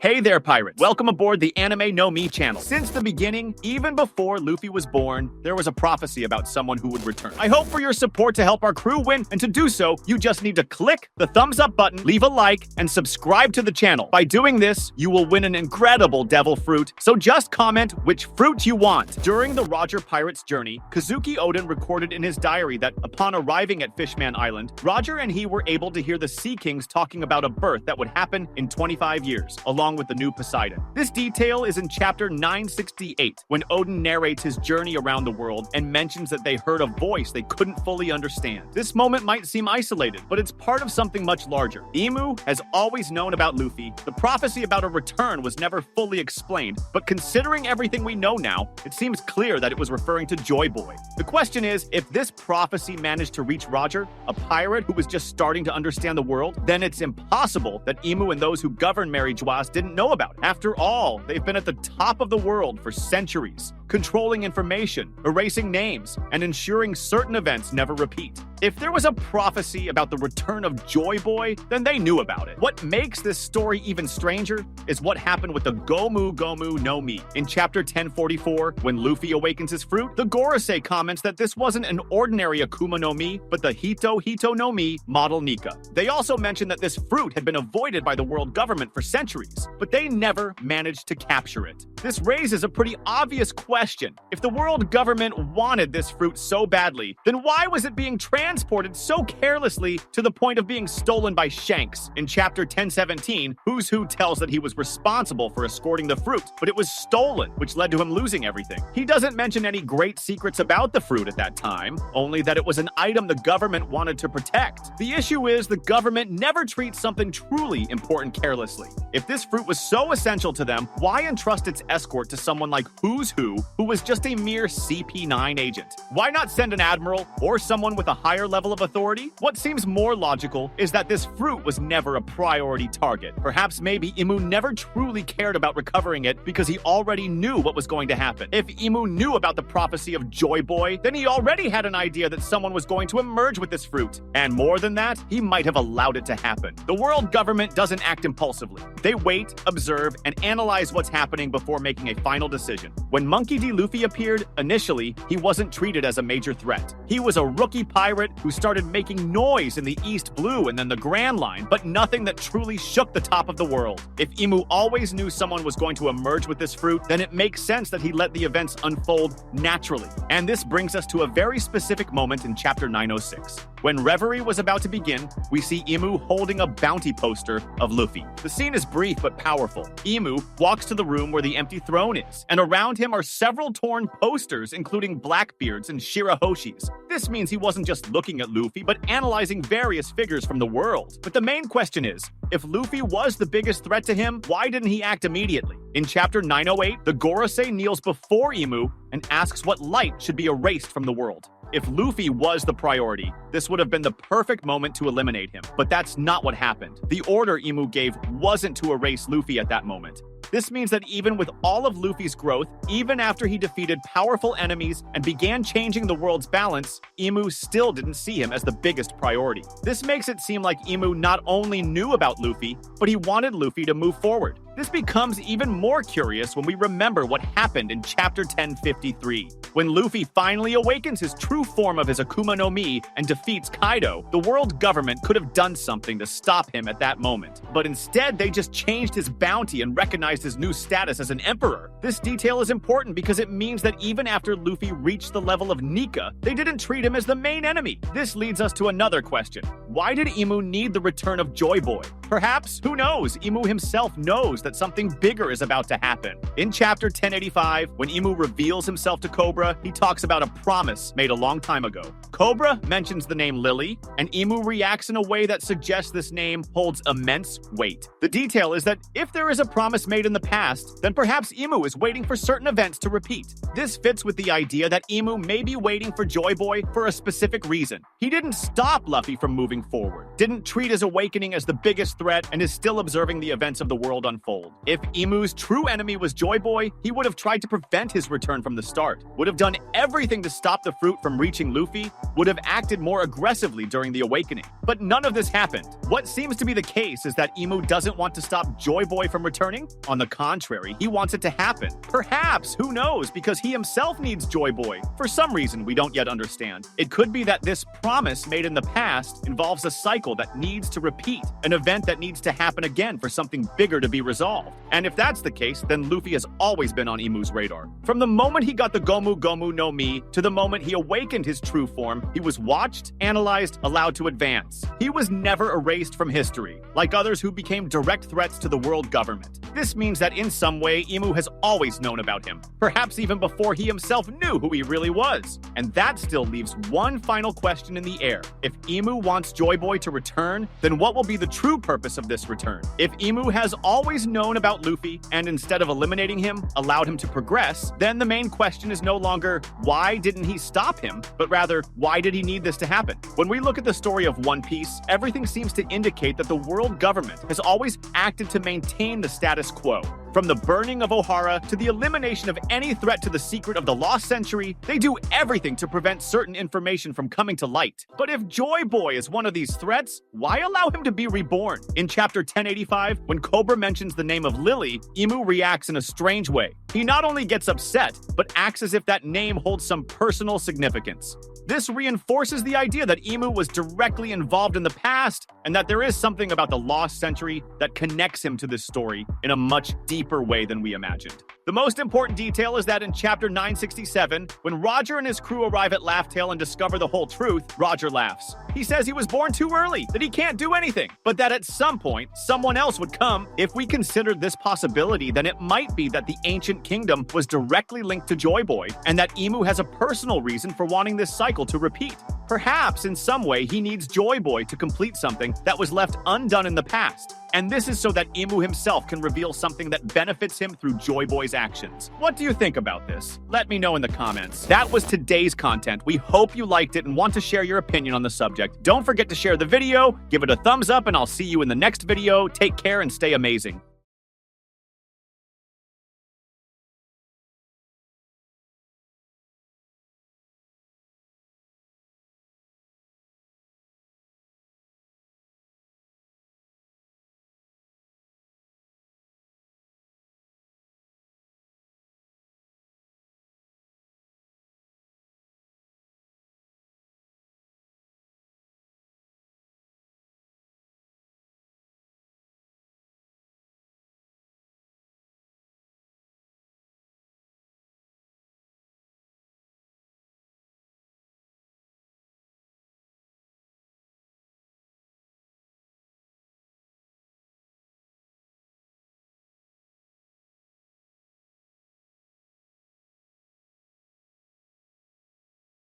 Hey there, pirates! Welcome aboard the Anime No Me channel. Since the beginning, even before Luffy was born, there was a prophecy about someone who would return. I hope for your support to help our crew win, and to do so, you just need to click the thumbs up button, leave a like, and subscribe to the channel. By doing this, you will win an incredible devil fruit, so just comment which fruit you want. During the Roger Pirate's journey, Kazuki Oden recorded in his diary that upon arriving at Fishman Island, Roger and he were able to hear the Sea Kings talking about a birth that would happen in 25 years, along with the new Poseidon. This detail is in chapter 968, when Oden narrates his journey around the world and mentions that they heard a voice they couldn't fully understand. This moment might seem isolated, but it's part of something much larger. Emu has always known about Luffy. The prophecy about a return was never fully explained, but considering everything we know now, it seems clear that it was referring to Joy Boy. The question is, if this prophecy managed to reach Roger, a pirate who was just starting to understand the world, then it's impossible that Emu and those who govern Mary Joas didn't know about it. After all, they've been at the top of the world for centuries, controlling information, erasing names, and ensuring certain events never repeat. If there was a prophecy about the return of Joy Boy, then they knew about it. What makes this story even stranger is what happened with the Gomu no Mi. In chapter 1044, when Luffy awakens his fruit, the Gorosei comments that this wasn't an ordinary Akuma no Mi, but the Hito no Mi model Nika. They also mention that this fruit had been avoided by the world government for centuries, but they never managed to capture it. This raises a pretty obvious question. If the world government wanted this fruit so badly, then why was it being transported so carelessly to the point of being stolen by Shanks? In chapter 1017, Who's Who tells that he was responsible for escorting the fruit, but it was stolen, which led to him losing everything. He doesn't mention any great secrets about the fruit at that time, only that it was an item the government wanted to protect. The issue is the government never treats something truly important carelessly. If this fruit was so essential to them, why entrust its escort to someone like Who's Who was just a mere CP9 agent? Why not send an admiral or someone with a higher level of authority? What seems more logical is that this fruit was never a priority target. Perhaps maybe Emu never truly cared about recovering it because he already knew what was going to happen. If Emu knew about the prophecy of Joy Boy, then he already had an idea that someone was going to emerge with this fruit. And more than that, he might have allowed it to happen. The world government doesn't act impulsively. They wait, observe, and analyze what's happening before making a final decision. When Monkey D. Luffy appeared, initially, he wasn't treated as a major threat. He was a rookie pirate who started making noise in the East Blue and then the Grand Line, but nothing that truly shook the top of the world. If Emu always knew someone was going to emerge with this fruit, then it makes sense that he let the events unfold naturally. And this brings us to a very specific moment in chapter 906. When Reverie was about to begin, we see Emu holding a bounty poster of Luffy. The scene is brief but powerful. Emu walks to the room where the empty throne is, and around him are several torn posters, including Blackbeard's and Shirahoshi's. This means he wasn't just looking at Luffy, but analyzing various figures from the world. But the main question is, if Luffy was the biggest threat to him, why didn't he act immediately? In chapter 908, the Gorosei kneels before Emu and asks what light should be erased from the world. If Luffy was the priority, this would have been the perfect moment to eliminate him. But that's not what happened. The order Emu gave wasn't to erase Luffy at that moment. This means that even with all of Luffy's growth, even after he defeated powerful enemies and began changing the world's balance, Emu still didn't see him as the biggest priority. This makes it seem like Emu not only knew about Luffy, but he wanted Luffy to move forward. This becomes even more curious when we remember what happened in chapter 1053. When Luffy finally awakens his true form of his Akuma no Mi and defeats Kaido, the world government could have done something to stop him at that moment. But instead, they just changed his bounty and recognized his new status as an emperor. This detail is important because it means that even after Luffy reached the level of Nika, they didn't treat him as the main enemy. This leads us to another question. Why did Emu need the return of Joy Boy? Perhaps, who knows, Emu himself knows that something bigger is about to happen. In chapter 1085, when Emu reveals himself to Cobra, he talks about a promise made a long time ago. Cobra mentions the name Lily, and Emu reacts in a way that suggests this name holds immense weight. The detail is that if there is a promise made in the past, then perhaps Emu is waiting for certain events to repeat. This fits with the idea that Emu may be waiting for Joy Boy for a specific reason. He didn't stop Luffy from moving forward, didn't treat his awakening as the biggest threat, and is still observing the events of the world unfold. unfold. If Emu's true enemy was Joy Boy, he would have tried to prevent his return from the start, would have done everything to stop the fruit from reaching Luffy, would have acted more aggressively during the awakening. But none of this happened. What seems to be the case is that Emu doesn't want to stop Joy Boy from returning. On the contrary, he wants it to happen. Perhaps, who knows, because he himself needs Joy Boy. For some reason we don't yet understand. It could be that this promise made in the past involves a cycle that needs to repeat, an event that needs to happen again for something bigger to be resolved. And if that's the case, then Luffy has always been on Emu's radar. From the moment he got the Gomu no Mi to the moment he awakened his true form, he was watched, analyzed, allowed to advance. He was never erased from history, like others who became direct threats to the world government. This means that in some way, Emu has always known about him, perhaps even before he himself knew who he really was. And that still leaves one final question in the air. If Emu wants Joy Boy to return, then what will be the true purpose of this return? If Emu has always known about Luffy and instead of eliminating him, allowed him to progress, then the main question is no longer why didn't he stop him, but rather why did he need this to happen? When we look at the story of One Piece, everything seems to indicate that the world government has always acted to maintain the status quo. From the burning of Ohara to the elimination of any threat to the secret of the lost century, they do everything to prevent certain information from coming to light. But if Joy Boy is one of these threats, why allow him to be reborn? In chapter 1085, when Cobra mentions the name of Lily, Emu reacts in a strange way. He not only gets upset, but acts as if that name holds some personal significance. This reinforces the idea that Emu was directly involved in the past and that there is something about the lost century that connects him to this story in a much deeper way than we imagined. The most important detail is that in chapter 967, when Roger and his crew arrive at Laugh Tale and discover the whole truth, Roger laughs. He says he was born too early, that he can't do anything, but that at some point, someone else would come. If we considered this possibility, then it might be that the ancient kingdom was directly linked to Joy Boy, and that Emu has a personal reason for wanting this cycle to repeat. Perhaps in some way he needs Joy Boy to complete something that was left undone in the past. And this is so that Emu himself can reveal something that benefits him through Joy Boy's actions. What do you think about this? Let me know in the comments. That was today's content. We hope you liked it and want to share your opinion on the subject. Don't forget to share the video, give it a thumbs up, and I'll see you in the next video. Take care and stay amazing.